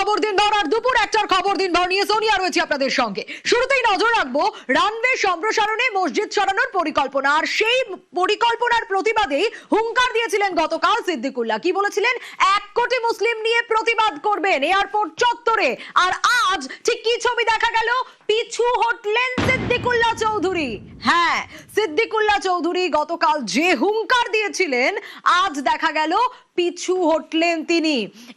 খবর দিন ভর আর দুপুর একটার খবর দিন ভর নিয়ে সোনিয়া রয়েছে আপনাদের সঙ্গে। শুরুতেই নজর রাখবো রানওয়ে সম্প্রসারণে মসজিদ সরানোর পরিকল্পনা, আর সেই পরিকল্পনার প্রতিবাদেই হুঙ্কার দিয়েছিলেন গতকাল সিদ্দিকুল্লাহ। কি বলেছিলেন? 1 কোটি মুসলিম নিয়ে প্রতিবাদ করবেন এয়ারপোর্ট চত্বরে। আর আজ ঠিক কি ছবি দেখা গেল? পিছু হটলেন সিদ্দিকুল্লাহ চৌধুরী। হ্যাঁ, সিদ্দিকুল্লাহ চৌধুরী গতকাল যে হুঙ্কার দিয়েছিলেন আজ দেখা গেল পিছু হটলেন তিনি।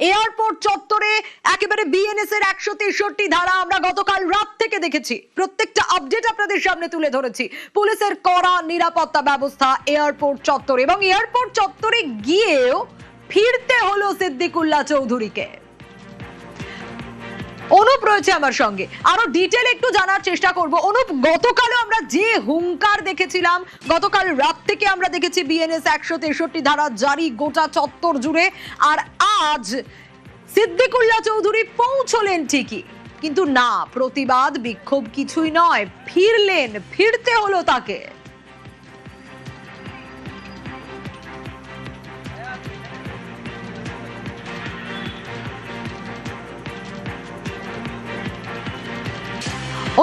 এয়ারপোর্ট চত্বরে একেবারে বিএনএস এর 163 ধারা আমরা গতকাল রাত থেকে দেখেছি, প্রত্যেকটা আপডেট আপনাদের সামনে তুলে ধরেছি। পুলিশের কড়া নিরাপত্তা ব্যবস্থা এয়ারপোর্ট চত্বরে, এবং এয়ারপোর্ট চত্বরে গিয়েও ফিরতে হলো সিদ্দিকুল্লাহ চৌধুরীকে। অনুপ রয়েছে আমার সঙ্গে, আরো ডিটেল একটু জানার চেষ্টা করব। অনুপ, গতকালও আমরা যে হুঙ্কার দেখেছিলাম, গতকাল রাত থেকে আমরা দেখেছি বিএনএস 163 ধারা জারি গোটা চত্বর জুড়ে, আর আজ সিদ্দিকুল্লাহ চৌধুরী পৌঁছলেন ঠিকই, কিন্তু না, প্রতিবাদ বিক্ষোভ কিছুই নয়, ফিরতে হলো তাকে।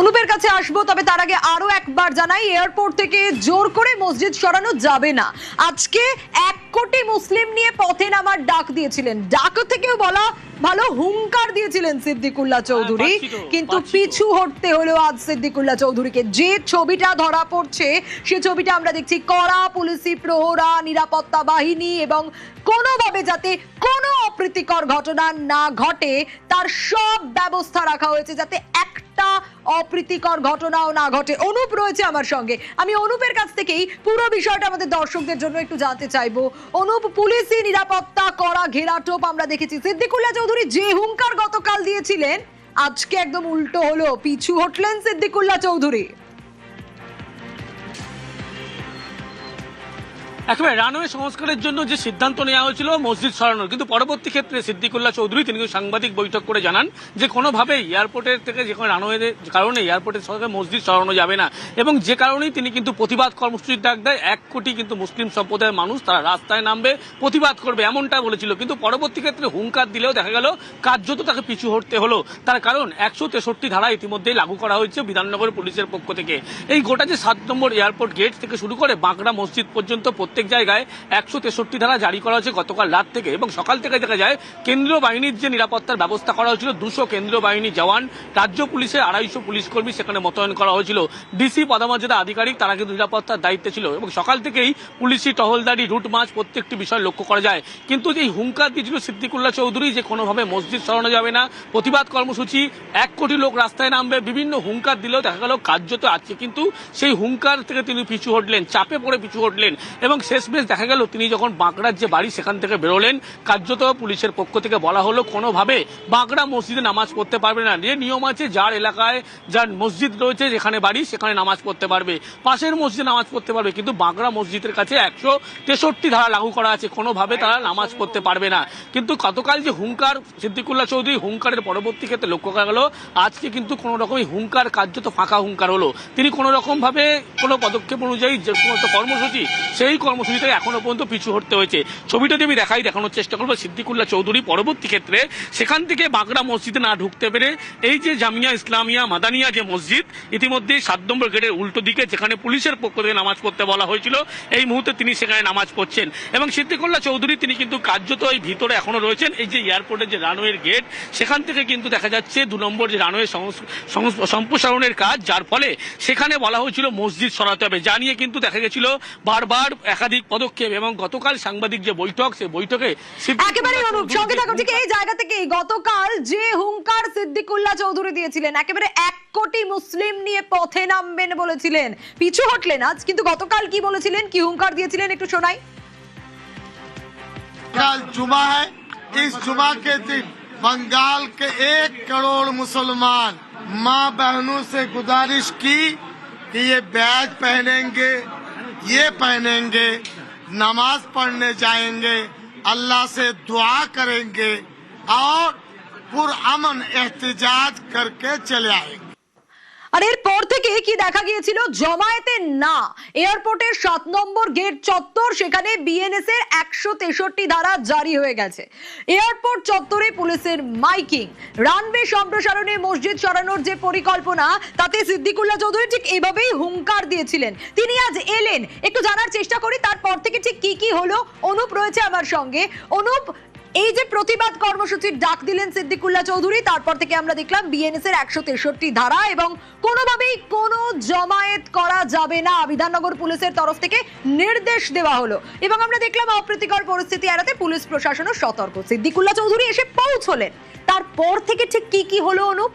অনুপের কাছে আসবো, তবে তার আগে আরো একবার জানাই, এয়ারপোর্ট থেকে জোর করে মসজিদ সরানো যাবে না। আজকে 1 কোটি মুসলিম নিয়ে পথে নামার ডাক দিয়েছিলেন, ডাক থেকেও বলা ভালো হুঙ্কার দিয়েছিলেন সিদ্দিকুল্লাহ চৌধুরী, কিন্তু পিছু হটতে হলো আজ সিদ্দিকুল্লাহ চৌধুরীকে। যে ছবিটা ধরা পড়ছে সে ছবিটা আমরা দেখছি কড়া পুলিশি প্রহরা, নিরাপত্তা বাহিনী, এবং কোনোভাবে যাতে কোনো অপ্রীতিকর ঘটনা না ঘটে তার সব ব্যবস্থা রাখা হয়েছে, যাতে একটা অপ্রীতিকর ঘটনাও না ঘটে। অনুপ রয়েছে আমার সঙ্গে, আমি অনুপের কাছ থেকেই পুরো বিষয়টা আমাদের দর্শকদের জন্য একটু জানতে চাইবো। অনুপ, পুলিশি নিরাপত্তা কড়া ঘেরাটোপ আমরা দেখেছি, সিদ্দিকুল্লাহ চৌধুরী যে হুঙ্কার গতকাল দিয়েছিলেন আজকে একদম উল্টো হলো, পিছু হটলেন সিদ্দিকুল্লাহ চৌধুরী। একেবারে রানওয়ে সংস্কারের জন্য যে সিদ্ধান্ত নেওয়া হয়েছিল মসজিদ সরানোর, কিন্তু পরবর্তী ক্ষেত্রে সিদ্দিকুল্লাহ চৌধুরী তিনি সাংবাদিক বৈঠক করে জানান যে কোনোভাবেই এয়ারপোর্টের থেকে যেখানে রানওয়ের কারণে এয়ারপোর্টের সঙ্গে মসজিদ সরানো যাবে না, এবং যে কারণেই তিনি কিন্তু প্রতিবাদ কর্মসূচির ডাক দেয়। 1 কোটি কিন্তু মুসলিম সম্প্রদায়ের মানুষ তারা রাস্তায় নামবে, প্রতিবাদ করবে, এমনটা বলেছিল। কিন্তু পরবর্তী ক্ষেত্রে হুঙ্কার দিলেও দেখা গেল কার্যত তাকে পিছু হটতে হলো। তার কারণ 163 ধারা ইতিমধ্যেই লাগু করা হয়েছে বিধাননগর পুলিশের পক্ষ থেকে। এই গোটা যে 7 নম্বর এয়ারপোর্ট গেট থেকে শুরু করে বাঁকড়া মসজিদ পর্যন্ত প্রত্যেক জায়গায় 163 ধারা জারি করা হয়েছে গতকাল রাত থেকে, এবং সকাল থেকে দেখা যায় কেন্দ্রীয় বাহিনীর যে নিরাপত্তার ব্যবস্থা করা হয়েছিল, 200 কেন্দ্রীয় বাহিনী জওয়ান, রাজ্য পুলিশের 250 পুলিশ কর্মী সেখানে মোতায়েন করা হয়েছিল। ডিসি পদমর্যাদা আধিকারিক তারা কিন্তু নিরাপত্তার দায়িত্বে ছিল, এবং সকাল থেকেই পুলিশি টহলদারি, রুট মার্চ প্রত্যেকটি বিষয় লক্ষ্য করা যায়। কিন্তু এই হুঙ্কার দিয়েছিল সিদ্দিকুল্লাহ চৌধুরী যে কোনোভাবে মসজিদ সরানো যাবে না, প্রতিবাদ কর্মসূচি, 1 কোটি লোক রাস্তায় নামবে, বিভিন্ন হুঙ্কার দিলেও দেখা গেল কার্যত আছে, কিন্তু সেই হুঙ্কার থেকে তিনি পিছু হটলেন, চাপে পড়ে পিছু হটলেন, এবং শেষমেশ দেখা গেল তিনি যখন বাঁকড়ার যে বাড়ি সেখান থেকে বেরোলেন, কার্যত পুলিশের পক্ষ থেকে বলা হলো কোনোভাবে বাঁকড়া মসজিদে নামাজ পড়তে পারবে না। যে নিয়ম আছে, যার এলাকায় যার মসজিদ রয়েছে, যেখানে বাড়ি সেখানে নামাজ পড়তে পারবে, পাশের মসজিদে নামাজ পড়তে পারবে, কিন্তু বাঁকড়া মসজিদের কাছে 163 ধারা লাগু করা আছে, কোনোভাবে তারা নামাজ পড়তে পারবে না। কিন্তু গতকাল যে হুঙ্কার সিদ্দিকুল্লাহ চৌধুরী, হুঙ্কারের পরবর্তী ক্ষেত্রে লক্ষ্য করা গেল আজকে কিন্তু কোনো রকমই হুঙ্কার কার্যত ফাঁকা হুঙ্কার হলো। তিনি কোনো রকম ভাবে কোনো পদক্ষেপ অনুযায়ী যে সমস্ত কর্মসূচি, সেই কর্মসূচিতে এখনো পর্যন্ত পিছু হটতে হয়েছে। ছবিটা যদি দেখানোর চেষ্টা করবো, সিদ্দিকুল্লাহ চৌধুরী পরবর্তী ক্ষেত্রে সেখান থেকে বাঁকড়া মসজিদে না ঢুকতে পেরে এই যে জামিয়া ইসলামিয়া মাদানিয়া যে মসজিদ, ইতিমধ্যে 7 নম্বর গেটের উল্টো দিকে যেখানে পুলিশের পক্ষ থেকে নামাজ পড়তে বলা হয়েছিল, এই মুহূর্তে তিনি সেখানে নামাজ পড়ছেন। এবং সিদ্দিকুল্লাহ চৌধুরী তিনি কিন্তু কার্যত এই ভিতরে এখনো রয়েছেন। এই যে এয়ারপোর্টের যে রানওয়ের গেট, সেখান থেকে কিন্তু দেখা যাচ্ছে 2 নম্বর যে রানওয়ে সম্প্রসারণের কাজ, যার ফলে সেখানে বলা হয়েছিল মসজিদ সরাতে হবে, যা নিয়ে কিন্তু দেখা গেছিল বারবার একাধিক পদক্ষেপ। এবং গতকাল সাংবাদিক যে বৈঠক, সেই বৈঠকে একেবারে অনুপ সঙ্গে থাকো, ঠিক এই জায়গা থেকে গতকাল যে হুঙ্কার সিদ্দিকুল্লাহ চৌধুরী দিয়েছিলেন, একেবারে 1 কোটি মুসলিম নিয়ে পথে নামবেন বলেছিলেন, পিছু হটলেন আজ, কিন্তু গতকাল কি বলেছিলেন, কি হুঙ্কার দিয়েছিলেন একটু শোনাই। कल जुमा है, इस जुमा के दिन बंगाल के 1 करोड़ मुसलमान माँ बहनों से गुजारिश की कि ये बैज पहनेंगे, ये पहनेंगे, नमाज पढ़ने जाएंगे, अल्लाह से दुआ करेंगे और पुरअमन एहतिजाज करके चले आएंगे। আর এরপর থেকে কি দেখা গিয়েছিল, জমায়েতে না, এয়ারপোর্টের 7 নম্বর গেট চত্বর, সেখানে বিএনএস এর 163 ধারা জারি হয়ে গেছে। এয়ারপোর্ট চত্বরে পুলিশের মাইকিং, রানওয়ে সম্প্রসারণে মসজিদ সরানোর যে পরিকল্পনা, তাতে সিদ্দিকুল্লাহ চৌধুরী ঠিক এভাবেই হুঙ্কার দিয়েছিলেন। তিনি আজ এলেন, একটু জানার চেষ্টা করি তারপর থেকে ঠিক কি হলো। অনুপ রয়েছে আমার সঙ্গে। অনুপ, এই যে প্রতিবাদ কর্মসূচির ডাক দিলেন সিদ্দিকুল্লাহ চৌধুরী, তারপর থেকে আমরা দেখলাম বিএনএস এর 163 ধারা এবং কোনোভাবেই কোনো জমায়েত করা যাবে না, বিধাননগর পুলিশের তরফ থেকে নির্দেশ দেওয়া হলো এবং আমরা দেখলাম অপ্রীতিকর পরিস্থিতি এড়াতে পুলিশ প্রশাসনও সতর্ক। সিদ্দিকুল্লাহ চৌধুরী এসে পৌঁছলেন, তারপর থেকে ঠিক কি হলো অনুপ?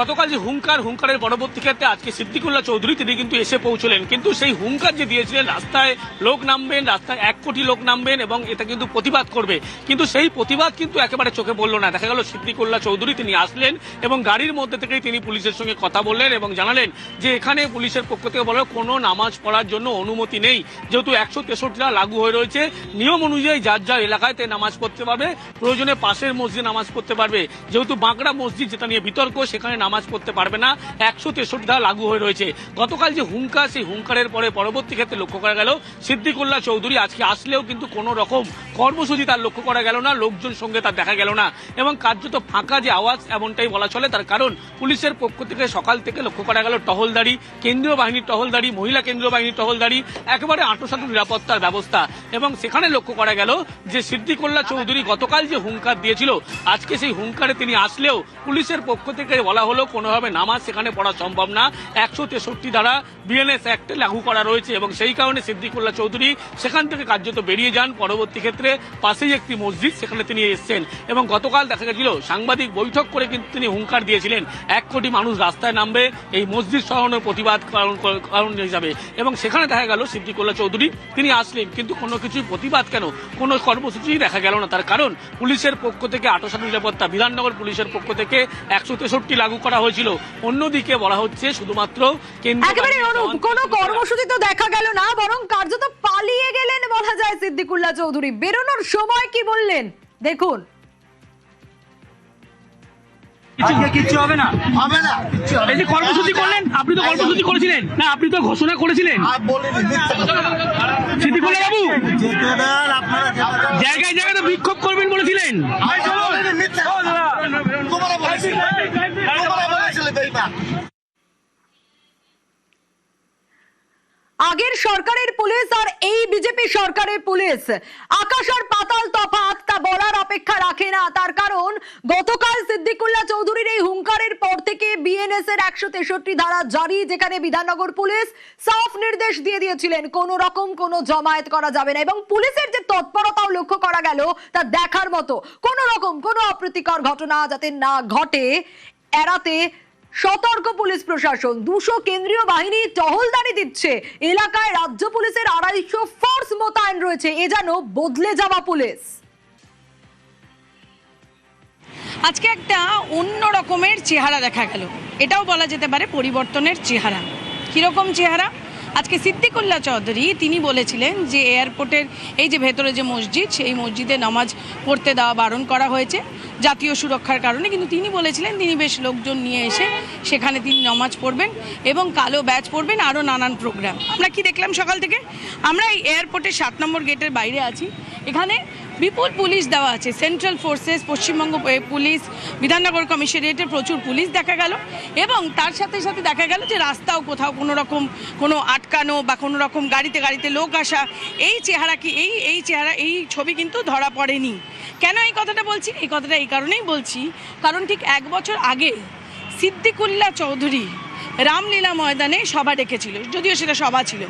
গতকাল যে হুঙ্কারের পরবর্তী ক্ষেত্রে আজকে সিদ্দিকুল্লাহ চৌধুরী তিনি কিন্তু এসে পৌঁছলেন, কিন্তু সেই হুঙ্কার যে দিয়েছিলেন রাস্তায় লোক নামবেন, রাস্তায় 1 কোটি লোক নামবেন এবং এটা কিন্তু প্রতিবাদ করবে, কিন্তু সেই প্রতিবাদ কিন্তু একেবারে চোখে পড়লো না। দেখা গেল সিদ্দিকুল্লাহ চৌধুরী তিনি আসলেন এবং গাড়ির মধ্যে থেকেই তিনি পুলিশের সঙ্গে কথা বললেন এবং জানালেন যে এখানে পুলিশের পক্ষ থেকে বলা কোনো নামাজ পড়ার জন্য অনুমতি নেই, যেহেতু 163টা লাগু হয়ে রয়েছে, নিয়ম অনুযায়ী যার যার এলাকায় নামাজ পড়তে পারবে, প্রয়োজনে পাশের মসজিদে নামাজ পড়তে পারবে, যেহেতু বাঁকড়া মসজিদ যেটা নিয়ে বিতর্ক সেখানে নামাজ পড়তে পারবে না, 163 ধারা লাগু হয়ে রয়েছে। গতকাল যে হুঙ্কার, সেই হুঙ্কারের পরে পরবর্তী ক্ষেত্রে লক্ষ্য করা গেল সিদ্দিকুল্লাহ চৌধুরী আজকে আসলেও কিন্তু কোন রকম কর্মসূচি তার লক্ষ্য করা গেল না, লোকজন সঙ্গে তার দেখা গেল না এবং কার্যত ফাঁকা যে আওয়াজ এমনটাই বলা চলে। তার কারণ পুলিশের পক্ষ থেকে সকাল থেকে লক্ষ্য করা গেল টহলদারি, কেন্দ্রীয় বাহিনীর টহলদারি, মহিলা কেন্দ্রীয় বাহিনীর টহলদারি, একেবারে আঁটোসাঁটো নিরাপত্তার ব্যবস্থা এবং সেখানে লক্ষ্য করা গেল যে সিদ্দিকুল্লাহ চৌধুরী গতকাল যে হুঙ্কার দিয়েছিল আজকে সেই হুঙ্কারে তিনি আসলেও পুলিশের পক্ষ থেকে বলা হলো কোনোভাবে নামাজ সেখানে পড়া সম্ভব না, 163 ধারা বিএনএস অ্যাক্টে লাগু করা রয়েছে এবং সেই কারণে সিদ্দিকুল্লাহ চৌধুরী সেখান থেকে কার্যত বেরিয়ে যান। পরবর্তী ক্ষেত্রে পাশেই একটি মসজিদ, সেখানে তিনি এসেছেন এবং গতকাল দেখা গেছিল সাংবাদিক বৈঠক করে কিন্তু তিনি হুঙ্কার দিয়েছিলেন 1 কোটি মানুষ রাস্তায় নামবে এই মসজিদ সরানোর প্রতিবাদ কারণ হিসাবে এবং সেখানে দেখা গেল সিদ্দিকুল্লাহ চৌধুরী তিনি আসলেন, কিন্তু কোনো কিছুই প্রতিবাদ কেন, কোনো কর্মসূচি দেখা গেল না। তার কারণ পুলিশের পক্ষ থেকে আঁটোসাঁটো নিরাপত্তা, বিধাননগর পুলিশের পক্ষ থেকে 163 লাগু করা হয়েছিল, অন্যদিকে বলা হচ্ছে শুধুমাত্র একেবারে কোনো কর্মসূচি তো দেখা গেল না, বরং কার্যত পালিয়ে গেলেন বলা যায় সিদ্দিকুল্লাহ চৌধুরী। বেরোনোর সময় কি বললেন দেখুন। কিছু হবে না, হবে না। এই যে কর্মসূচি করলেন, আপনি তো কর্মসূচি করেছিলেন না, আপনি তো ঘোষণা করেছিলেন সিদ্দিকুল্লাহ বাবু, জায়গায় জায়গায় তো বিক্ষোভ করবেন বলেছিলেন। আগের সরকারের পুলিশ আর এই বিজেপি সরকারের পুলিশ আকাশ আর পাতাল তফাৎ, তা বলার অপেক্ষা রাখে না। তার কারণ গতকাল সিদ্দিকুল্লাহ চৌধুরীর এই হুঙ্কারের পর থেকে বিএনএস এর 163 ধারা জারি, যেখানে বিধাননগর পুলিশ সাফ নির্দেশ দিয়ে দিয়েছিলেন কোনো রকম কোনো জমায়েত করা যাবে না এবং পুলিশের যে তৎপরতাও লক্ষ্য করা গেল তা দেখার মতো। কোনো রকম কোনো অপ্রীতিকর ঘটনা যাতে না ঘটে এড়াতে সতর্ক পুলিশ প্রশাসন, 200 কেন্দ্রীয় বাহিনী টহলদারি দিচ্ছে, এলাকায় রাজ্য পুলিশের 250 ফোর্স মোতায়েন রয়েছে। এ যেন বদলে যাওয়া পুলিশ। আজকে একটা অন্য রকমের চেহারা দেখা গেল, এটাও বলা যেতে পারে পরিবর্তনের চেহারা। কিরকম চেহারা? আজকে সিদ্দিকুল্লাহ চৌধুরী তিনি বলেছিলেন যে এয়ারপোর্টের এই যে ভেতরে যে মসজিদ, সেই মসজিদে নামাজ পড়তে দেওয়া বারণ করা হয়েছে জাতীয় সুরক্ষার কারণে, কিন্তু তিনি বলেছিলেন তিনি বেশ লোকজন নিয়ে এসে সেখানে তিনি নামাজ পড়বেন এবং কালো ব্যাচ পড়বেন, আরও নানান প্রোগ্রাম। আমরা কি দেখলাম সকাল থেকে? আমরা এই এয়ারপোর্টের 7 নম্বর গেটের বাইরে আছি, এখানে বিপুল পুলিশ দেওয়া আছে, central forces, Paschimbanga police, Bidhannagar কমিশনারেটের প্রচুর পুলিশ দেখা গেল এবং তার সাথে সাথে দেখা গেল যে রাস্তাও কোথাও কোনো রকম কোনো আটকানো বা কোনো রকম গাড়িতে গাড়িতে লোক আসা, এই চেহারা কি এই চেহারা এই ছবি কিন্তু ধরা পড়েনি। কেন এই কথাটা বলছি? এই কথাটা এই কারণেই বলছি কারণ ঠিক 1 বছর আগে সিদ্দিকুল্লাহ চৌধুরী রামলীলা ময়দানে সভা ডেকেছিল, যদিও সেটা সভা ছিল,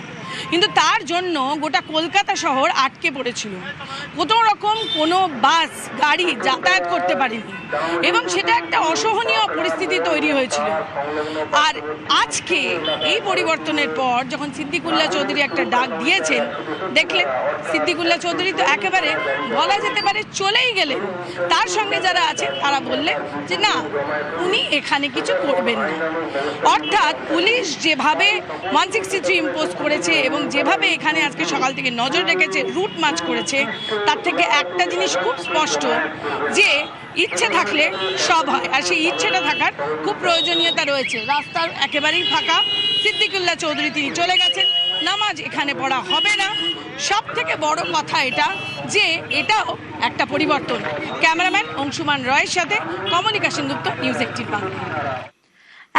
কিন্তু তার জন্য গোটা কলকাতা শহর আটকে পড়েছিল, কোনো রকম কোনো বাস গাড়ি যাতায়াত করতে পারেনি এবং সেটা একটা অসহনীয় পরিস্থিতি তৈরি হয়েছিল। আর আজকে এই পরিবর্তনের পর যখন সিদ্দিকুল্লাহ চৌধুরী একটা ডাক দিয়েছেন, দেখলেন সিদ্দিকুল্লাহ চৌধুরী তো একেবারে বলা যেতে পারে চলেই গেলেন। তার সঙ্গে যারা আছেন তারা বললেন যে না, উনি এখানে কিছু করবেন না। অর্থাৎ পুলিশ যেভাবে 163 ইম্পোজ করেছে এবং যেভাবে এখানে আজকে সকাল থেকে নজর রেখেছে, রুট মার্চ করেছে, তার থেকে একটা জিনিস খুব স্পষ্ট যে ইচ্ছে থাকলে সব হয়, আর সেই ইচ্ছেটা থাকার খুব প্রয়োজনীয়তা রয়েছে। রাস্তার একেবারেই ফাঁকা, সিদ্দিকুল্লাহ চৌধুরী তিনি চলে গেছেন, নামাজ এখানে পড়া হবে না। সব থেকে বড় কথা এটা যে এটাও একটা পরিবর্তন। ক্যামেরাম্যান অংশুমান রয়ের সাথে কমলিকা সেনগুপ্ত, নিউজ 18 বাংলা।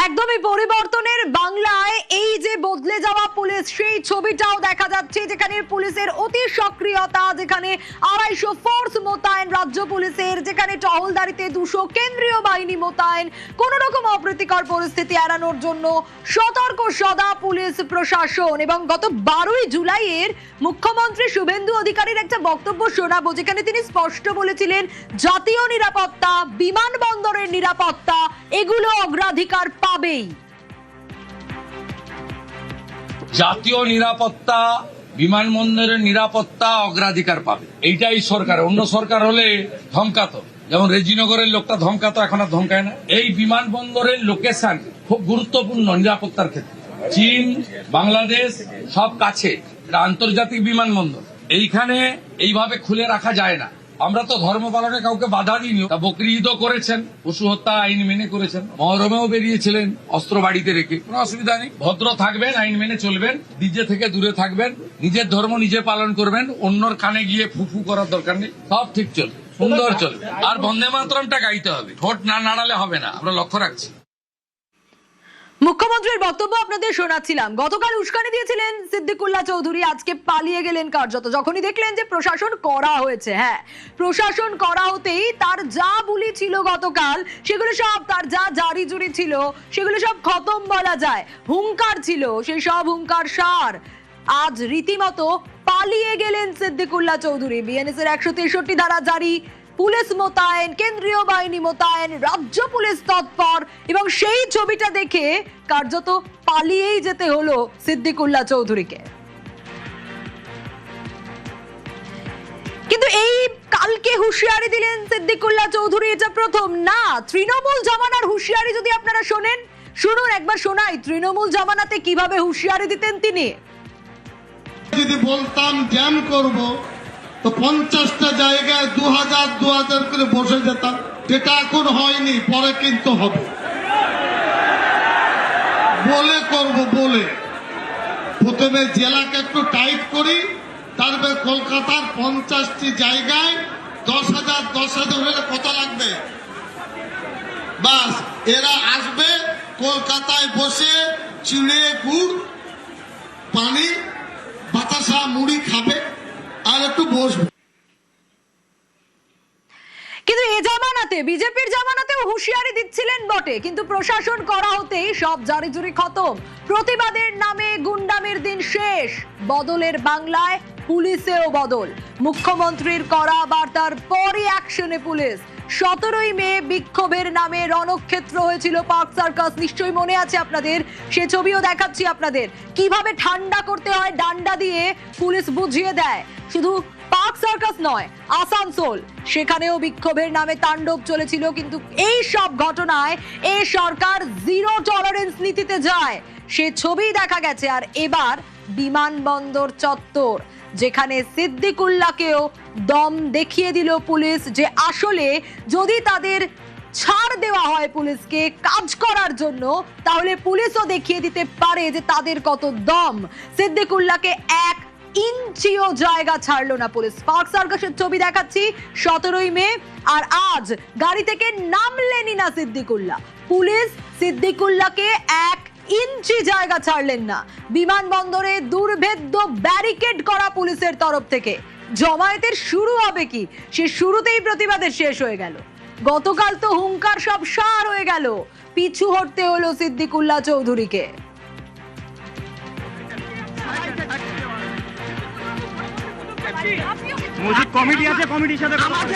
একদমই পরিবর্তনের বাংলায় এই যে বদলে যাওয়া পুলিশ, সেই ছবিটাও দেখা যাচ্ছে, যেখানে পুলিশের অতি সক্রিয়তা, যেখানে 250 ফোর্স মোতায়েন রাজ্য পুলিশের, যেখানে টহলদারিতে 200 কেন্দ্রীয় বাহিনী মোতায়েন, কোন রকম অপ্রীতিকর পরিস্থিতি এড়ানোর জন্য সতর্ক সদা পুলিশ প্রশাসন। এবং গত 12ই জুলাইয়ের মুখ্যমন্ত্রী শুভেন্দু অধিকারীর একটা বক্তব্য শোনাবো, যেখানে তিনি স্পষ্ট বলেছিলেন জাতীয় নিরাপত্তা, বিমানবন্দরের নিরাপত্তা এগুলো অগ্রাধিকার পাবেই। জাতীয় নিরাপত্তা, বিমানবন্দরের নিরাপত্তা অগ্রাধিকার পাবে, এইটাই সরকার। অন্য সরকার হলে ধমকাতো, যেমন রেজিনগরের লোকটা ধমকাতো, এখন আর ধমকায় না। এই বিমানবন্দরের লোকেশন খুব গুরুত্বপূর্ণ নিরাপত্তার ক্ষেত্রে। চীন, বাংলাদেশ সব কাছে, এটা আন্তর্জাতিক বিমানবন্দর। এইখানে এইভাবে খুলে রাখা যায় না। আমরা তো ধর্ম পালনে কাউকে বাধা দিইনি। বকরি ঈদও করেছেন, পশু হত্যা আইন মেনে করেছেন, মহরমেও বেরিয়েছিলেন অস্ত্র বাড়িতে রেখে, কোনো অসুবিধা নেই। ভদ্র থাকবেন, আইন মেনে চলবেন, ডিজে থেকে দূরে থাকবেন, নিজের ধর্ম নিজে পালন করবেন, অন্যর কানে গিয়ে ফুফু করার দরকার নেই, সব ঠিক চলবে, সুন্দর চলবে। আর বন্দে মাতরমটা গাইতে হবে, ঠোঁট না নাড়ালে হবে না, আমরা লক্ষ্য রাখছি। মুখ্যমন্ত্রীর বক্তব্য আপনাদের শোনাচ্ছিলাম। গতকাল উস্কানি দিয়েছিলেন সিদ্দিকুল্লাহ চৌধুরী, আজকে পালিয়ে গেলেন কার্যত। যখনই দেখলেন যে প্রশাসন করা হয়েছে, হ্যাঁ প্রশাসন করা হতেই তার যা বুলি ছিল গতকাল, সেগুলো সব, তার যা জারি জুরি ছিল সেগুলো সব খতম বলা যায়। হুঙ্কার ছিল, সেই সব হুঙ্কার সার আজ রীতিমতো পালিয়ে গেলেন সিদ্দিকুল্লাহ চৌধুরী। বিএনএস এর 163 ধারা জারি, পুলিশ মোতায়েন, কেন্দ্রীয় বাহিনী মোতায়েন, রাজ্য পুলিশ তৎপর, এবং সেই ছবিটা দেখে কার্যত পালিয়েই যেতে হলো সিদ্দিকুল্লাহ চৌধুরীকে। কিন্তু এই কালকে হুঁশিয়ারি দিলেন সিদ্দিকুল্লাহ চৌধুরী, এটা প্রথম না। তৃণমূল জামানার হুঁশিয়ারি যদি আপনারা শোনেন, শুনুন একবার, শোনাই তৃণমূল জামানাতে কিভাবে হুঁশিয়ারি দিতেন তিনি। যদি বলতাম জ্যাম করব, তো 50টা জায়গায় 2000 করে বসে যেতাম, যেটা এখন হয়নি, পরে কিন্তু হবে। বলে করব, বলে প্রথমে জেলাকে একটু টাইট করি, তারপরে কলকাতার 50টি জায়গায় 10,000 হলে কত লাগবে? বাস এরা আসবে, কলকাতায় বসে চিড়ে গুড়, পানি, বাতাসা, মুড়ি খাবে আর একটু বসবে। কিন্তু এ জামানাতে, বিজেপির জামানাতেও হুঁশিয়ারি দিচ্ছিলেন বটে, কিন্তু প্রশাসন করা হতেই সব জারি জুরি খতম। প্রতিবাদের নামে গুন্ডামির দিন শেষ। বদলের বাংলায় পুলিশেও বদল। মুখ্যমন্ত্রীর করা বার্তার পরই অ্যাকশনে পুলিশ। 17ই মে বিক্ষোভের নামে রণক্ষেত্র হয়েছিল পার্ক সার্কাস, নিশ্চয়ই মনে আছে আপনাদের। সে ছবিও দেখাচ্ছি আপনাদের, কিভাবে ঠান্ডা করতে হয় ডান্ডা দিয়ে পুলিশ বুঝিয়ে দেয়। শুধু পার্ক সার্কাস নয়, আসানসোল, সেখানেও বিক্ষোভের নামে তাণ্ডব চলেছিল। কিন্তু এই সব ঘটনায় এই সরকার জিরো টলারেন্স নীতিতে যায়, সে ছবি দেখা গেছে। আর এবার বিমানবন্দর চত্বর, যেখানে সিদ্দিকুল্লাহকেও দম দেখিয়ে দিল পুলিশ, যে আসলে যদি তাদের ছাড় দেওয়া হয় পুলিশকে কাজ করার জন্য, তাহলে পুলিশও দেখিয়ে দিতে পারে যে তাদের কত দম। সিদ্দিকুল্লাহকে 1 ইঞ্চিও জায়গা ছাড়লো না পুলিশ। পার্ক সার্কাসের ছবি দেখাচ্ছি, 17ই মে, আর আজ গাড়ি থেকে নামলেনই না সিদ্দিকুল্লাহ। পুলিশ সিদ্দিকুল্লাহকে 1 ইঞ্চি জায়গা ছাড়লেন না। বিমানবন্দরে দুর্ভেদ্য ব্যারিকেড করা পুলিশের তরফ থেকে। জমায়েতের শুরু হবে কি, সে শুরুতেই প্রতিবাদের শেষ হয়ে গেল। গতকাল তো হুঙ্কার সব সার হয়ে গেল, পিছু হটতে হলো সিদ্দিকুল্লাহ চৌধুরীকে।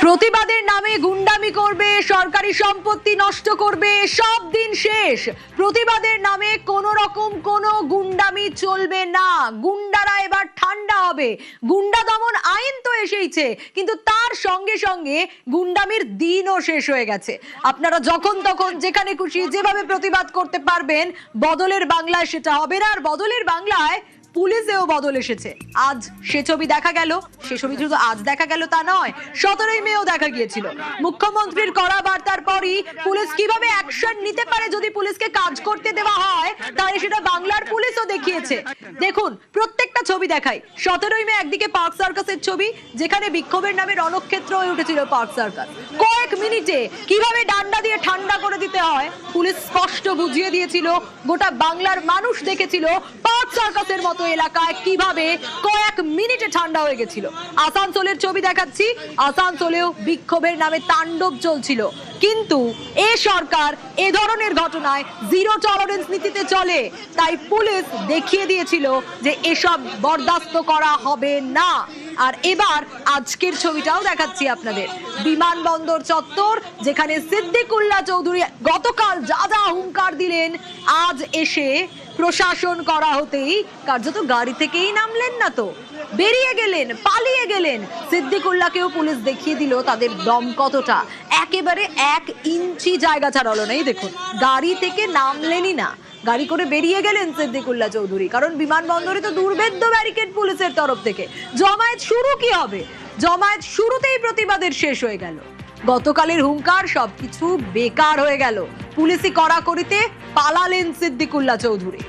প্রতিবাদের নামে গুন্ডামি করবে, সরকারি সম্পত্তি নষ্ট করবে, সব দিন শেষ। প্রতিবাদের নামে কোন রকম কোনো গুন্ডামি চলবে না। গুন্ডারা এবার ঠান্ডা হবে। গুন্ডা দমন আইন তো এসেইছে, কিন্তু তার সঙ্গে সঙ্গে গুন্ডামির দিনও শেষ হয়ে গেছে। আপনারা যখন তখন যেখানে খুশি যেভাবে প্রতিবাদ করতে পারবেন, বদলের বাংলায় সেটা হবে না। আর বদলের বাংলায় পুলিশেও বদল এসেছে। আজ সে ছবি দেখা গেল, সে ছবি শুধু আজ দেখা গেল তা নয়, 17ই মেও দেখা গিয়েছিল। মুখ্যমন্ত্রীর কড়া বার্তার পরই পুলিশ কিভাবে অ্যাকশন নিতে পারে যদি পুলিশকে কাজ করতে দেওয়া হয়, তাহলে সেটা বাংলার পুলিশও দেখিয়েছে। দেখুন প্রত্যেকটা ছবি দেখাই। 17ই মে একদিকে পার্ক সার্কাসের ছবি, যেখানে বিক্ষোভের নামে রণক্ষেত্র হয়ে উঠেছিল পার্ক সার্কাস। কয়েক মিনিটে কিভাবে ডান্ডা দিয়ে ঠান্ডা করে দিতে হয় পুলিশ স্পষ্ট বুঝিয়ে দিয়েছিল। গোটা বাংলার মানুষ দেখেছিল পার্ক সার্কাসের মতো এলাকায় কিভাবে কয়েক মিনিটে ঠান্ডা হয়ে গেছিল। আসানসোলের ছবি দেখাচ্ছি, আসানসোলেও বিক্ষোভের নামে তাণ্ডব চলছিল, কিন্তু এ সরকার এ ধরনের ঘটনায় জিরো টলারেন্স নীতিতে চলে। তাই পুলিশ দেখিয়ে দিয়েছিল যে এসব বরদাস্ত করা হবে না। আর এবার আজকের ছবিটাও দেখাচ্ছি আপনাদের, বিমানবন্দর চত্বর, যেখানে সিদ্দিকুল্লাহ চৌধুরী গতকাল যা যা হুঙ্কার দিলেন, আজ এসে প্রশাসন করা হতেই কার্যত গাড়ি থেকেই নামলেন না, তো বেরিয়ে গেলেন, পালিয়ে গেলেন। সিদ্দিকুল্লাহকেও পুলিশ দেখিয়ে দিল তাদের দম কতটা। একেবারে 1 ইঞ্চি জায়গা ছাড়ালো না। এই দেখুন, গাড়ি থেকে নামলেনই না, গাড়ি করে বেরিয়ে গেলেন সিদ্দিকুল্লাহ চৌধুরী। কারণ বিমানবন্দরে তো দুর্ভেদ্য ব্যারিকেড পুলিশের তরফ থেকে। জমায়েত শুরু কি হবে? জমায়েত শুরুতেই প্রতিবাদের শেষ হয়ে গেল। গতকালের হুঙ্কার সবকিছু বেকার হয়ে গেল। পুলিশি কড়াকড়িতে পালালেন সিদ্দিকুল্লাহ চৌধুরী।